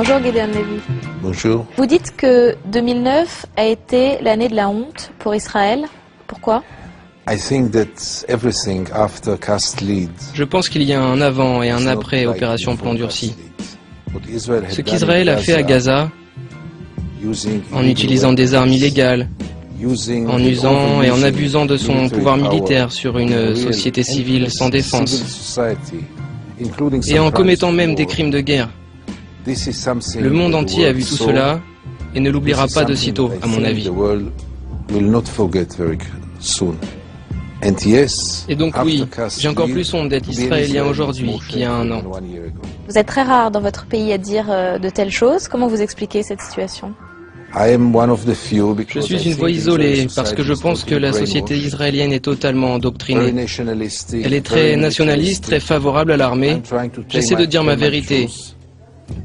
Bonjour Gideon Levy. Bonjour. Vous dites que 2009 a été l'année de la honte pour Israël. Pourquoi? Je pense qu'il y a un avant et un après Opération Plomb Durci. Ce qu'Israël a fait à Gaza, en utilisant des armes illégales, en usant et en abusant de son pouvoir militaire sur une société civile sans défense, et en commettant même des crimes de guerre. Le monde entier a vu tout cela et ne l'oubliera pas de sitôt, à mon avis. Et donc oui, j'ai encore plus honte d'être israélien aujourd'hui qu'il y a un an. Vous êtes très rare dans votre pays à dire de telles choses. Comment vous expliquez cette situation? Je suis une voix isolée parce que je pense que la société israélienne est totalement endoctrinée. Elle est très nationaliste, très favorable à l'armée. J'essaie de dire ma vérité.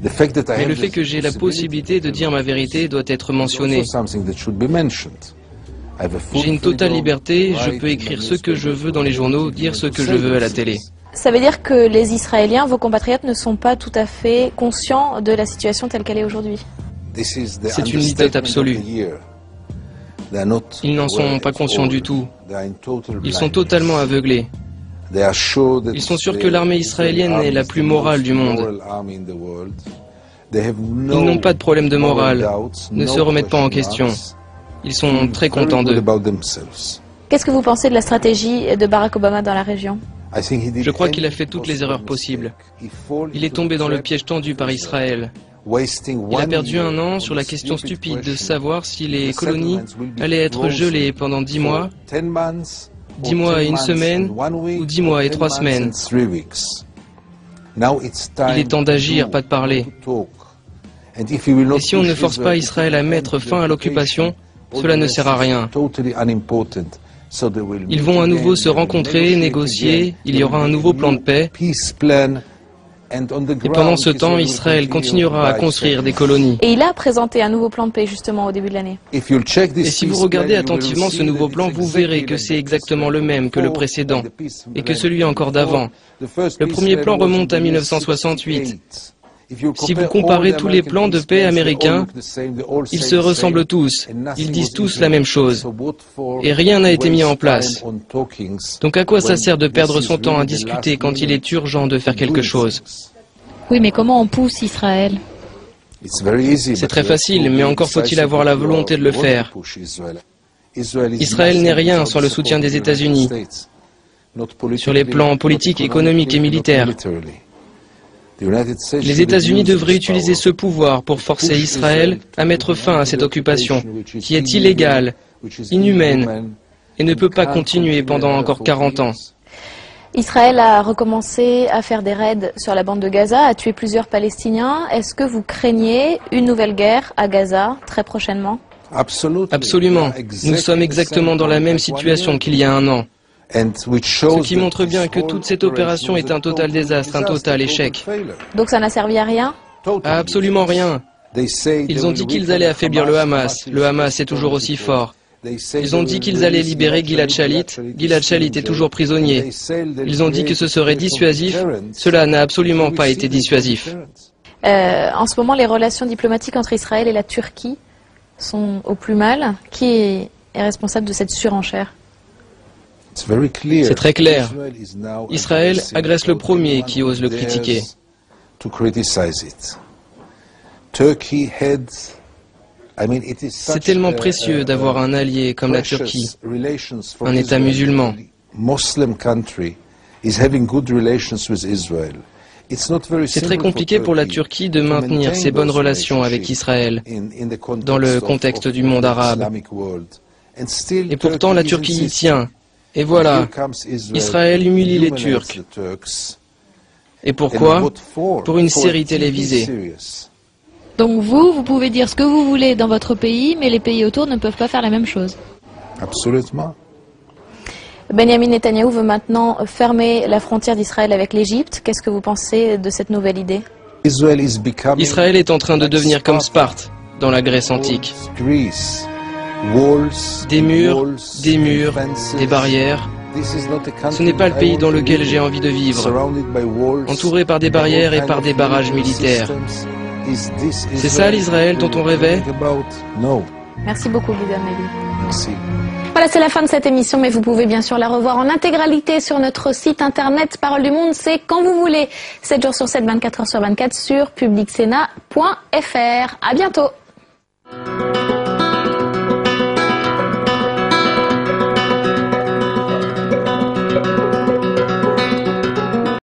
Mais le fait que j'ai la possibilité de dire ma vérité doit être mentionné. J'ai une totale liberté, je peux écrire ce que je veux dans les journaux, dire ce que je veux à la télé. Ça veut dire que les Israéliens, vos compatriotes, ne sont pas tout à fait conscients de la situation telle qu'elle est aujourd'hui? C'est une litote absolue. Ils n'en sont pas conscients du tout. Ils sont totalement aveuglés. Ils sont sûrs que l'armée israélienne est la plus morale du monde. Ils n'ont pas de problème de morale, ne se remettent pas en question. Ils sont très contents d'eux. Qu'est-ce que vous pensez de la stratégie de Barack Obama dans la région? Je crois qu'il a fait toutes les erreurs possibles. Il est tombé dans le piège tendu par Israël. Il a perdu un an sur la question stupide de savoir si les colonies allaient être gelées pendant 10 mois, 10 mois et 1 semaine, ou 10 mois et 3 semaines. Il est temps d'agir, pas de parler. Et si on ne force pas Israël à mettre fin à l'occupation, cela ne sert à rien. Ils vont à nouveau se rencontrer, négocier, il y aura un nouveau plan de paix. Et pendant ce temps, Israël continuera à construire des colonies. Et il a présenté un nouveau plan de paix justement au début de l'année. Et si vous regardez attentivement ce nouveau plan, vous verrez que c'est exactement le même que le précédent et que celui encore d'avant. Le premier plan remonte à 1968. Si vous comparez tous les plans de paix américains, ils se ressemblent tous, ils disent tous la même chose, et rien n'a été mis en place. Donc à quoi ça sert de perdre son temps à discuter quand il est urgent de faire quelque chose? Oui, mais comment on pousse Israël? C'est très facile, mais encore faut-il avoir la volonté de le faire. Israël n'est rien sans le soutien des États-Unis, sur les plans politiques, économiques et militaires. Les États-Unis devraient utiliser ce pouvoir pour forcer Israël à mettre fin à cette occupation, qui est illégale, inhumaine, et ne peut pas continuer pendant encore 40 ans. Israël a recommencé à faire des raids sur la bande de Gaza, a tué plusieurs Palestiniens. Est-ce que vous craignez une nouvelle guerre à Gaza très prochainement? Absolument. Nous sommes exactement dans la même situation qu'il y a un an. Ce qui montre bien que toute cette opération est un total désastre, un total échec. Donc ça n'a servi à rien? À absolument rien. Ils ont dit qu'ils allaient affaiblir le Hamas. Le Hamas est toujours aussi fort. Ils ont dit qu'ils allaient libérer Gilad Shalit. Gilad Shalit est toujours prisonnier. Ils ont dit que ce serait dissuasif. Cela n'a absolument pas été dissuasif. En ce moment, les relations diplomatiques entre Israël et la Turquie sont au plus mal. Qui est responsable de cette surenchère? C'est très clair. Israël agresse le premier qui ose le critiquer. C'est tellement précieux d'avoir un allié comme la Turquie, un État musulman. C'est très compliqué pour la Turquie de maintenir ses bonnes relations avec Israël dans le contexte du monde arabe. Et pourtant la Turquie y tient. Et voilà, Israël humilie les Turcs. Et pourquoi? Pour une série télévisée. Donc vous pouvez dire ce que vous voulez dans votre pays, mais les pays autour ne peuvent pas faire la même chose. Absolument. Benjamin Netanyahou veut maintenant fermer la frontière d'Israël avec l'Égypte. Qu'est-ce que vous pensez de cette nouvelle idée? Israël est en train de devenir comme Sparte dans la Grèce antique. Des murs, des barrières. Ce n'est pas le pays dans lequel j'ai envie de vivre. Entouré par des barrières et par des barrages militaires. C'est ça l'Israël dont on rêvait? Non. Merci beaucoup, Gideon Levy. Merci. Voilà, c'est la fin de cette émission, mais vous pouvez bien sûr la revoir en intégralité sur notre site internet Parole du Monde. C'est quand vous voulez, 7 jours sur 7, 24 heures sur 24 sur publicsénat.fr. À bientôt.